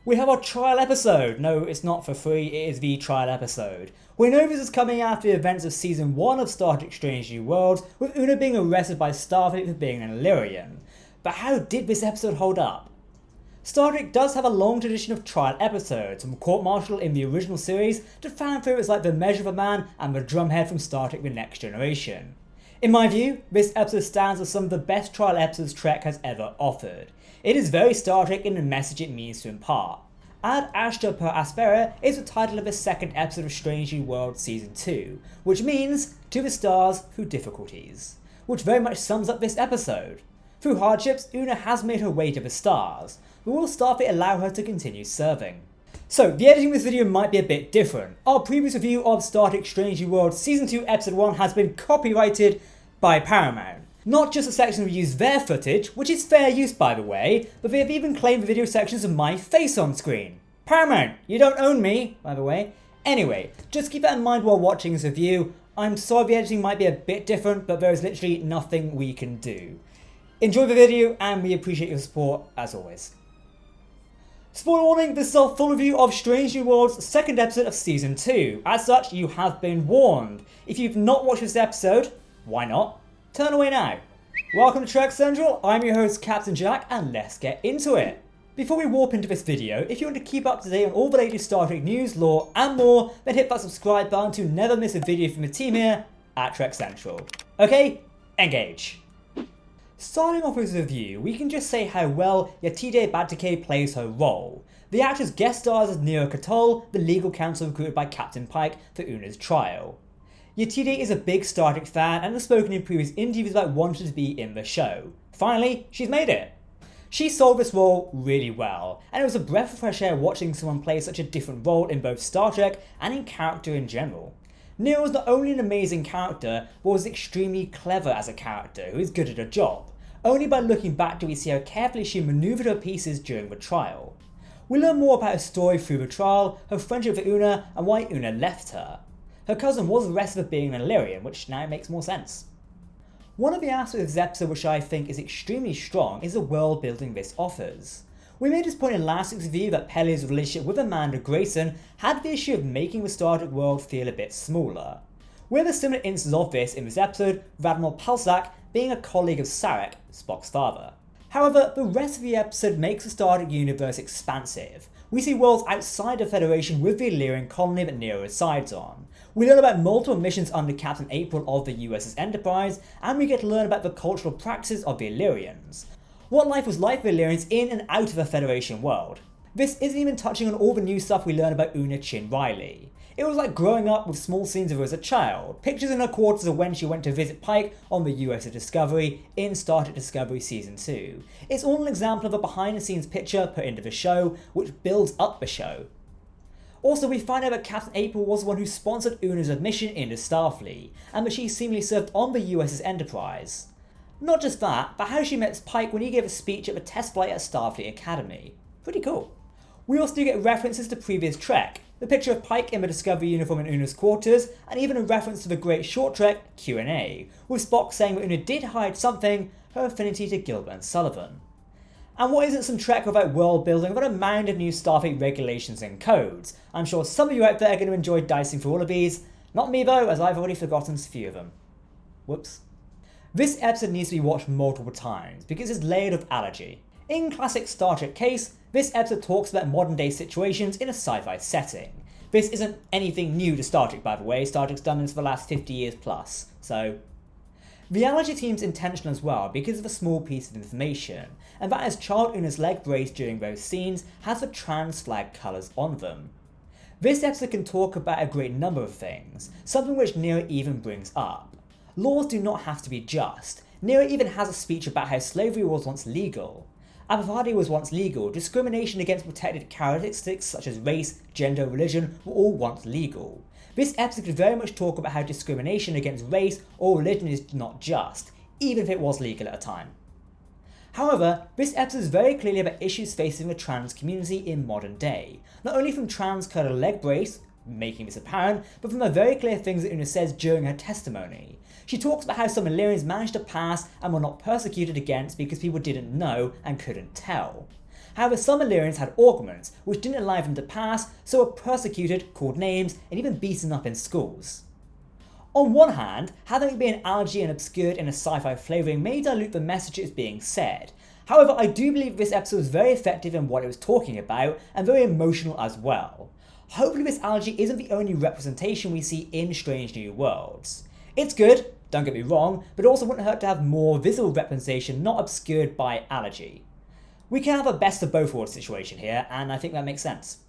We have our trial episode. No, it's not for free, it is the trial episode. We know this is coming after the events of Season 1 of Star Trek Strange New Worlds, with Una being arrested by Starfleet for being an Illyrian. But how did this episode hold up? Star Trek does have a long tradition of trial episodes, from court-martial in the original series to fan favorites like The Measure of a Man and the Drumhead from Star Trek The Next Generation. In my view, this episode stands as some of the best trial episodes Trek has ever offered. It is very Star Trek in the message it means to impart. Ad Astra per Aspera is the title of the second episode of Strange New Worlds Season 2, which means, to the stars through difficulties, which very much sums up this episode. Through hardships, Una has made her way to the stars, but will Starfleet allow her to continue serving? So, the editing of this video might be a bit different. Our previous review of Star Trek Strange New Worlds Season 2 Episode 1 has been copyrighted by Paramount. Not just the section we use their footage, which is fair use by the way, but they have even claimed the video sections of my face on screen. Paramount, you don't own me, by the way. Anyway, just keep that in mind while watching this review. I'm sorry the editing might be a bit different, but there is literally nothing we can do. Enjoy the video, and we appreciate your support as always. Spoiler warning, this is our full review of Strange New Worlds' second episode of Season 2. As such, you have been warned. If you've not watched this episode, why not? Turn away now. Welcome to Trek Central, I'm your host Captain Jack, and let's get into it. Before we warp into this video, if you want to keep up to date on all the latest Star Trek news, lore, and more, then hit that subscribe button to never miss a video from the team here at Trek Central. Okay, engage. Starting off with this review, we can just say how well Yetide Batake plays her role. The actress guest stars as Nero Katol, the legal counsel recruited by Captain Pike for Una's trial. Yetide is a big Star Trek fan and has spoken in previous interviews about wanting to be in the show. Finally, she's made it. She sold this role really well, and it was a breath of fresh air watching someone play such a different role in both Star Trek and in character in general. Nero is not only an amazing character, but was extremely clever as a character who is good at her job. Only by looking back do we see how carefully she manoeuvred her pieces during the trial. We learn more about her story through the trial, her friendship with Una, and why Una left her. Her cousin was arrested for being an Illyrian, which now makes more sense. One of the aspects of this episode which I think is extremely strong is the world building this offers. We made this point in last week's review that Pele's relationship with Amanda Grayson had the issue of making the Star Trek world feel a bit smaller. We have a similar instance of this in this episode, with Admiral Pesalk being a colleague of Sarek, Spock's father. However, the rest of the episode makes the Star Trek universe expansive. We see worlds outside the Federation with the Illyrian colony that Nero resides on. We learn about multiple missions under Captain April of the USS Enterprise, and we get to learn about the cultural practices of the Illyrians. What life was like for the Illyrians in and out of the Federation world. This isn't even touching on all the new stuff we learn about Una Chin Riley. It was like growing up with small scenes of her as a child, pictures in her quarters of when she went to visit Pike on the USS Discovery in Star Trek Discovery Season 2. It's all an example of a behind the scenes picture put into the show, which builds up the show. Also, we find out that Captain April was the one who sponsored Una's admission into Starfleet, and that she seemingly served on the USS Enterprise. Not just that, but how she met Pike when he gave a speech at the test flight at Starfleet Academy. Pretty cool. We also do get references to previous Trek, the picture of Pike in the Discovery uniform in Una's quarters, and even a reference to the great short Trek Q&A, with Spock saying that Una did hide something, her affinity to Gilbert and Sullivan. And what isn't some Trek without world building without a mound of new Starfleet regulations and codes? I'm sure some of you out there are going to enjoy dicing through all of these. Not me though, as I've already forgotten a few of them. Whoops. This episode needs to be watched multiple times because it's layered with allergy. In classic Star Trek case, this episode talks about modern day situations in a sci-fi setting. This isn't anything new to Star Trek by the way, Star Trek's done this for the last 50 years plus, so... The allergy seems intentional as well because of a small piece of information, and that is Child Una's leg brace during those scenes has the trans flag colours on them. This episode can talk about a great number of things, something which Nero even brings up. Laws do not have to be just. Nero even has a speech about how slavery was once legal. Apathy was once legal, discrimination against protected characteristics such as race, gender, religion were all once legal. This episode could very much talk about how discrimination against race or religion is not just, even if it was legal at a time. However, this episode is very clearly about issues facing the trans community in modern day, not only from trans-colored leg brace, making this apparent, but from the very clear things that Una says during her testimony. She talks about how some Illyrians managed to pass and were not persecuted against because people didn't know and couldn't tell. However, some Illyrians had augments, which didn't allow them to pass, so were persecuted, called names, and even beaten up in schools. On one hand, having it be an allergy and obscured in a sci-fi flavouring may dilute the messages being said. However, I do believe this episode was very effective in what it was talking about, and very emotional as well. Hopefully this allergy isn't the only representation we see in Strange New Worlds. It's good, don't get me wrong, but it also wouldn't hurt to have more visible representation not obscured by allergy. We can have a best of both worlds situation here, and I think that makes sense.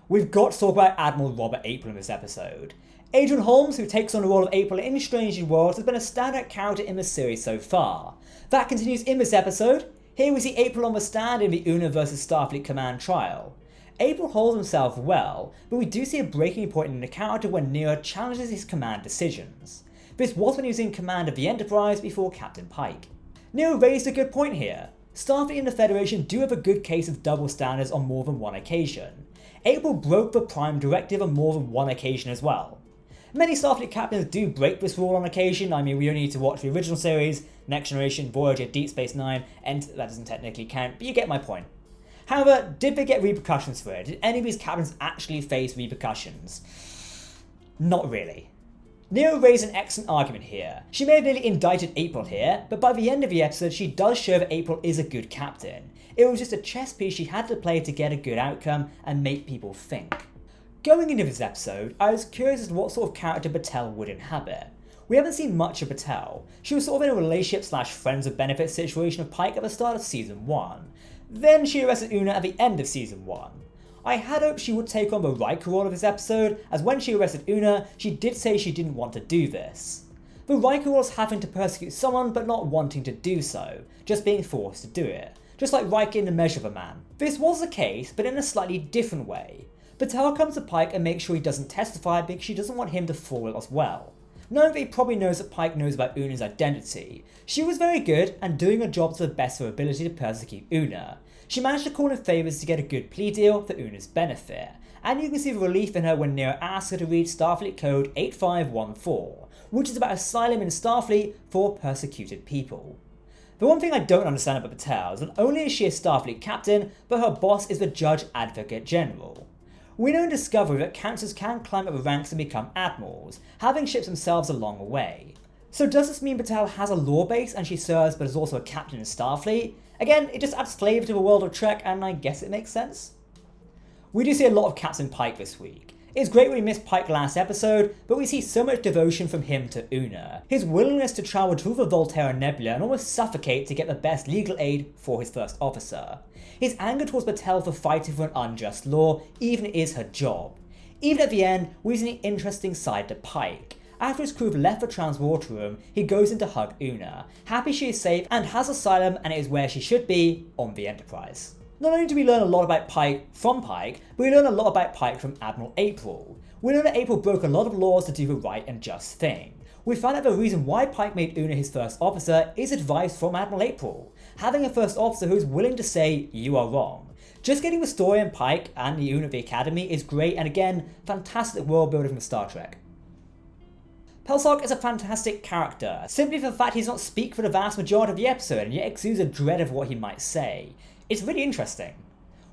We've got to talk about Admiral April in this episode. Adrian Holmes, who takes on the role of April in Strange New Worlds, has been a standout character in the series so far. That continues in this episode. Here we see April on the stand in the Una vs Starfleet Command trial. April holds himself well, but we do see a breaking point in the character when Nero challenges his command decisions. This was when he was in command of the Enterprise before Captain Pike. Nero raised a good point here. Starfleet and the Federation do have a good case of double standards on more than one occasion. April broke the Prime Directive on more than one occasion as well. Many Starfleet captains do break this rule on occasion. I mean, we only need to watch the original series, Next Generation, Voyager, Deep Space Nine, and that doesn't technically count, but you get my point. However, did they get repercussions for it? Did any of these captains actually face repercussions? Not really. Nero raised an excellent argument here. She may have nearly indicted April here, but by the end of the episode she does show that April is a good captain. It was just a chess piece she had to play to get a good outcome and make people think. Going into this episode, I was curious as to what sort of character Batel would inhabit. We haven't seen much of Batel. She was sort of in a relationship / friends with benefits situation with Pike at the start of season 1. Then she arrested Una at the end of season 1. I had hoped she would take on the Riker role of this episode, as when she arrested Una, she did say she didn't want to do this. The Riker role is having to persecute someone but not wanting to do so, just being forced to do it, just like Riker in The Measure of a Man. This was the case, but in a slightly different way. Batel comes to Pike and makes sure he doesn't testify because she doesn't want him to fall as well. Knowing that he probably knows that Pike knows about Una's identity, she was very good and doing her job to the best of her ability to persecute Una. She managed to call in favours to get a good plea deal for Una's benefit, and you can see the relief in her when Nero asks her to read Starfleet Code 8514, which is about asylum in Starfleet for persecuted people. The one thing I don't understand about Batel is not only is she a Starfleet captain, but her boss is the Judge Advocate General. We know in Discovery that councils can climb up the ranks and become admirals, having ships themselves along the way. So does this mean Batel has a lore base and she serves but is also a captain in Starfleet? Again, it just adds flavour to the world of Trek and I guess it makes sense. We do see a lot of Captain Pike this week. It's great we missed Pike last episode, but we see so much devotion from him to Una. His willingness to travel to the Volterra Nebula and almost suffocate to get the best legal aid for his first officer. His anger towards Batel for fighting for an unjust law even is her job. Even at the end, we see an interesting side to Pike. After his crew have left the transporter room, he goes in to hug Una, happy she is safe and has asylum and it is where she should be, on the Enterprise. Not only do we learn a lot about Pike from Pike, but we learn a lot about Pike from Admiral April. We learn that April broke a lot of laws to do the right and just thing. We find out the reason why Pike made Una his first officer is advice from Admiral April. Having a first officer who is willing to say, you are wrong. Just getting the story on Pike and the Una of the Academy is great and again, fantastic world building from Star Trek. Pesalk is a fantastic character, simply for the fact he does not speak for the vast majority of the episode and yet exudes a dread of what he might say. It's really interesting.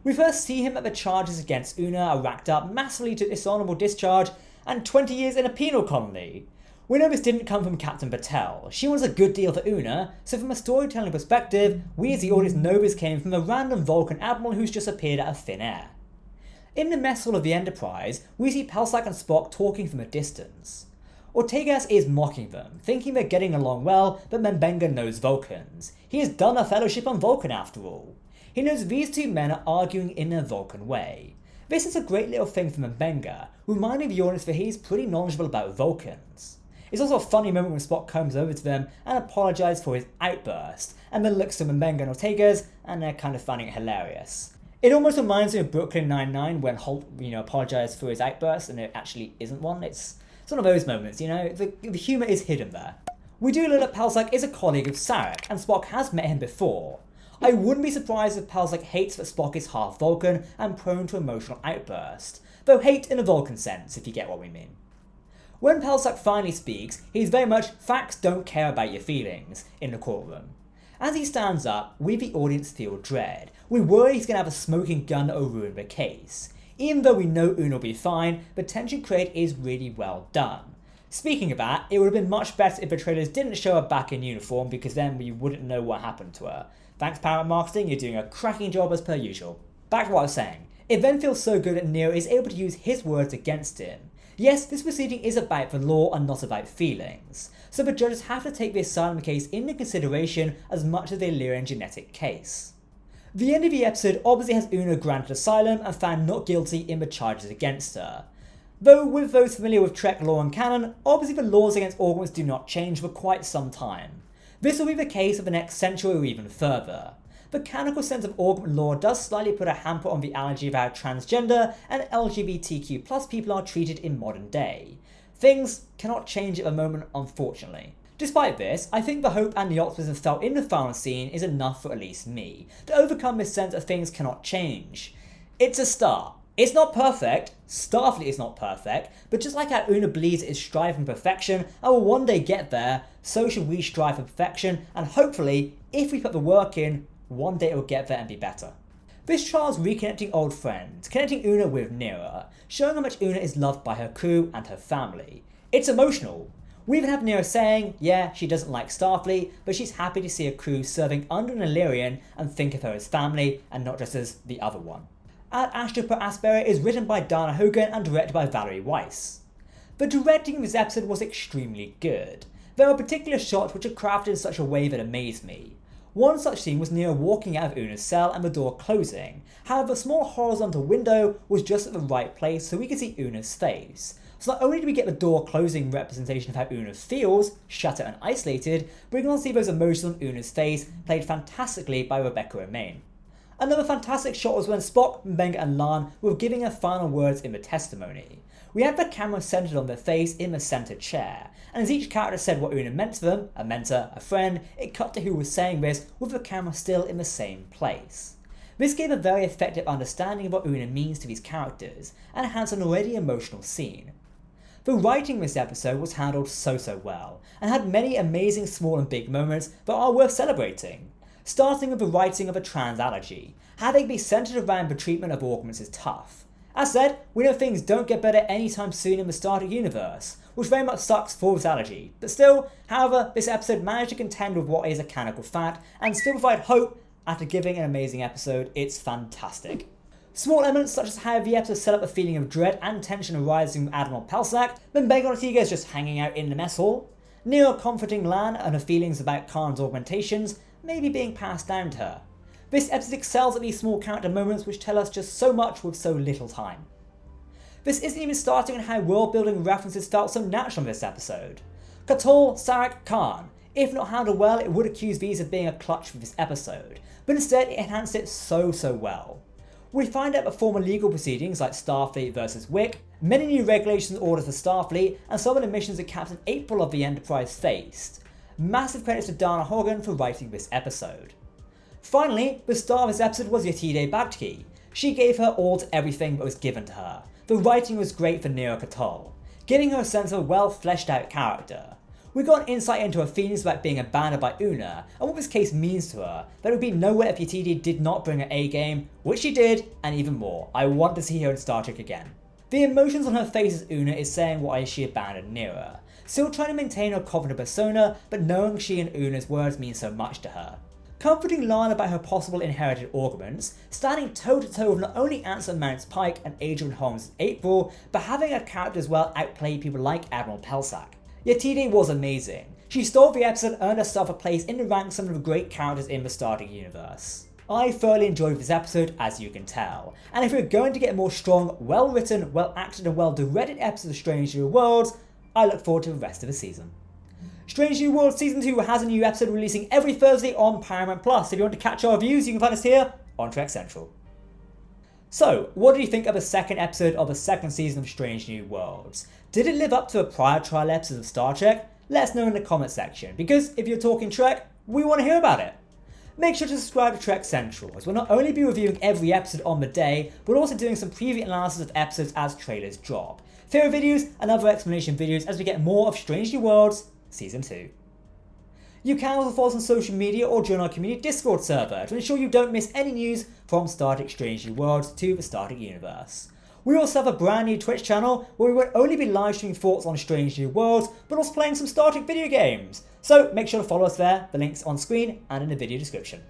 We first see him at the charges against Una are racked up massively to dishonourable discharge and 20 years in a penal colony. We know this didn't come from Captain Batel. She wants a good deal for Una, so from a storytelling perspective, we as the audience know this came from a random Vulcan admiral who's just appeared out of thin air. In the mess hall of the Enterprise, we see Pesalk and Spock talking from a distance. Ortegas is mocking them, thinking they're getting along well, but M'Benga knows Vulcans. He has done a fellowship on Vulcan after all. He knows these two men are arguing in a Vulcan way. This is a great little thing from M'Benga, reminding the audience that he's pretty knowledgeable about Vulcans. It's also a funny moment when Spock comes over to them and apologises for his outburst, and then looks to M'Benga and Ortegas, and they're kind of finding it hilarious. It almost reminds me of Brooklyn Nine-Nine when Holt, apologised for his outburst and it actually isn't one. It's one of those moments, the humour is hidden there. We do learn that Pesalk is a colleague of Sarek, and Spock has met him before. I wouldn't be surprised if Pesalk hates that Spock is half Vulcan and prone to emotional outburst, though hate in a Vulcan sense, if you get what we mean. When Pesalk finally speaks, he's very much facts don't care about your feelings in the courtroom. As he stands up, we the audience feel dread. We worry he's going to have a smoking gun or ruin the case. Even though we know Una will be fine, the tension created is really well done. Speaking of that, it would have been much better if the trailers didn't show her back in uniform, because then we wouldn't know what happened to her. Thanks Paramount Marketing, you're doing a cracking job as per usual. Back to what I was saying. It then feels so good that Nero is able to use his words against him. Yes, this proceeding is about the law and not about feelings, so the judges have to take the asylum case into consideration as much as the Illyrian genetic case. The end of the episode obviously has Una granted asylum and found not guilty in the charges against her. Though with those familiar with Trek lore and canon, obviously the laws against augments do not change for quite some time. This will be the case for the next century or even further. The canonical sense of augment lore does slightly put a hamper on the allergy of how transgender and LGBTQ+ people are treated in modern day. Things cannot change at the moment, unfortunately. Despite this, I think the hope and the optimism felt in the final scene is enough for at least me, to overcome this sense that things cannot change. It's a start. It's not perfect, Starfleet is not perfect, but just like how Una believes it is striving for perfection and will one day get there, so should we strive for perfection, and hopefully, if we put the work in, one day it will get there and be better. This trial's reconnecting old friends, connecting Una with Nero, showing how much Una is loved by her crew and her family. It's emotional. We even have Nero saying, yeah, she doesn't like Starfleet, but she's happy to see her crew serving under an Illyrian and think of her as family and not just as the other one. Ad Astra per Aspera is written by Dana Hogan and directed by Valerie Weiss. The directing of this episode was extremely good. There are particular shots which are crafted in such a way that amazed me. One such scene was Nero walking out of Una's cell and the door closing. However, a small horizontal window was just at the right place so we could see Una's face. So not only do we get the door closing representation of how Una feels, shuttered and isolated, but we can also see those emotions on Una's face played fantastically by Rebecca Romaine. Another fantastic shot was when Spock, Mbenga and Lan were giving her final words in the testimony. We had the camera centered on their face in the center chair, and as each character said what Una meant to them, a mentor, a friend, it cut to who was saying this with the camera still in the same place. This gave a very effective understanding of what Una means to these characters, and enhanced an already emotional scene. The writing of this episode was handled so well, and had many amazing small and big moments that are worth celebrating. Starting with the writing of a trans allergy, having it be centered around the treatment of augments is tough. As said, we know things don't get better anytime soon in the Star Trek universe, which very much sucks for this allergy, but still, however, this episode managed to contend with what is a canonical fact, and still provide hope after giving an amazing episode. It's fantastic. Small elements such as how the episode set up a feeling of dread and tension arising from Admiral Pesalk, when Mbenga Ortega is just hanging out in the mess hall, Nero comforting Lan and her feelings about Khan's augmentations, maybe being passed down to her. This episode excels at these small character moments which tell us just so much with so little time. This isn't even starting on how world building references felt so natural in this episode. K'Tol, Sarek, Khan. If not handled well, it would accuse these of being a clutch for this episode, but instead it enhanced it so well. We find out that former legal proceedings like Starfleet vs Wick, many new regulations and orders for Starfleet, and some of the missions that Captain April of the Enterprise faced. Massive credits to Dana Hogan for writing this episode. Finally, the star of this episode was Yetide Bagtki. She gave her all to everything that was given to her. The writing was great for Nero K'Tol, giving her a sense of a well fleshed out character. We got an insight into her feelings about being abandoned by Una, and what this case means to her. There would be nowhere if Yetide did not bring her A game, which she did, and even more. I want to see her in Star Trek again. The emotions on her face as Una is saying why she abandoned Nero, still trying to maintain her confident persona, but knowing she and Una's words mean so much to her. Comforting Lan about her possible inherited augments, standing toe to toe with not only Anson Mounts Pike and Adrian Holmes' April, but having her character as well outplay people like Admiral Pesalk. Yetide was amazing. She stole the episode and earned herself a place in the ranks of some of the great characters in the Star Trek universe. I thoroughly enjoyed this episode, as you can tell, and if we're going to get more strong, well written, well acted and well directed episodes of Strange New Worlds, I look forward to the rest of the season. Strange New Worlds Season 2 has a new episode releasing every Thursday on Paramount+. If you want to catch our reviews, you can find us here on Trek Central. So, what do you think of the second episode of the second season of Strange New Worlds? Did it live up to the prior trial episodes of Star Trek? Let us know in the comment section, because if you're talking Trek, we want to hear about it. Make sure to subscribe to Trek Central, as we'll not only be reviewing every episode on the day, but also doing some preview analysis of episodes as trailers drop, theory videos and other explanation videos as we get more of Strange New Worlds Season 2. You can also follow us on social media or join our community Discord server to ensure you don't miss any news from Star Trek Strange New Worlds to the Star Trek universe. We also have a brand new Twitch channel where we won't only be live streaming thoughts on Strange New Worlds, but also playing some Star Trek video games. So make sure to follow us there, the link's on screen and in the video description.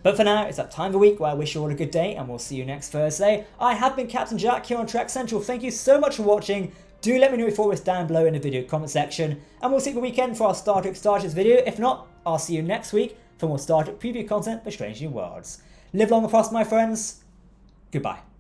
But for now, it's that time of the week where I wish you all a good day and we'll see you next Thursday. I have been Captain Jack here on Trek Central. Thank you so much for watching. Do let me know your thoughts down below in the video comment section, and we'll see you the weekend for our Star Trek Starship video. If not, I'll see you next week for more Star Trek preview content for Strange New Worlds. Live long and prosper, my friends. Goodbye.